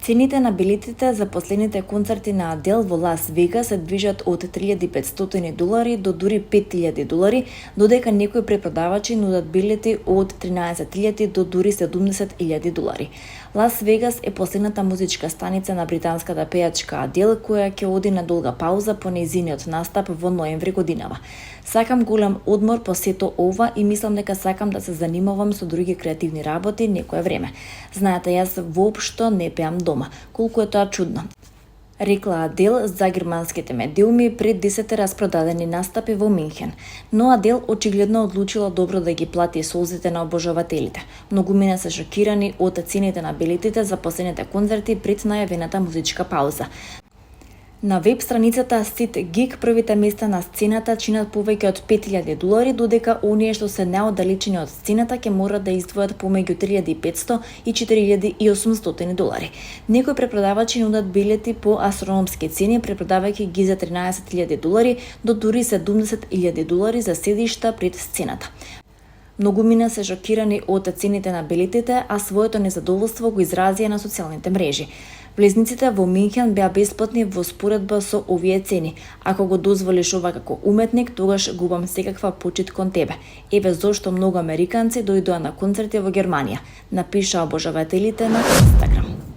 Цените на билетите за последните концерти на Адел во Лас Вегас се движат од $3,500 до дури $5,000, додека некои препродавачи нудат билети од $13,000 до дури $70,000. Лас Вегас е последната музичка станица на британската пејачка Адел, која ќе оди на долга пауза по нејзиниот настап во ноември годинава. Сакам голем одмор по сето ова и мислам дека сакам да се занимавам со други креативни работи некое време. Знаете, јас воопшто не пеам дома. Колку е тоа чудно, рекла Адел за германските медиуми пред 10 распродадени настапи во Минхен. Но Адел очигледно одлучила добро да ги плати солзите на обожавателите. Многумина се шокирани од цените на билетите за последните концерти пред најавената музичка пауза. На веб страницата SeatGeek првите места на сцената чинат повеќе од $5,000, додека оние што се неоддалечени од сцената ќе мора да издвојат помеѓу $3,500 и $4,800. Некои препродавачи нудат билети по астрономски цени, препродавајќи ги за $13,000 до дури $70,000 за седишта пред сцената. Многумина се шокирани од цените на билетите, а своето незадоволство го изразија на социјалните мрежи. Влезниците во Минхен беа бесплатни во споредба со овие цени. Ако го дозволиш ова како уметник, тогаш губам секаква почит кон тебе. Еве зошто многу американци дојдоа на концерти во Германија, напиша обожавателите на Инстаграм.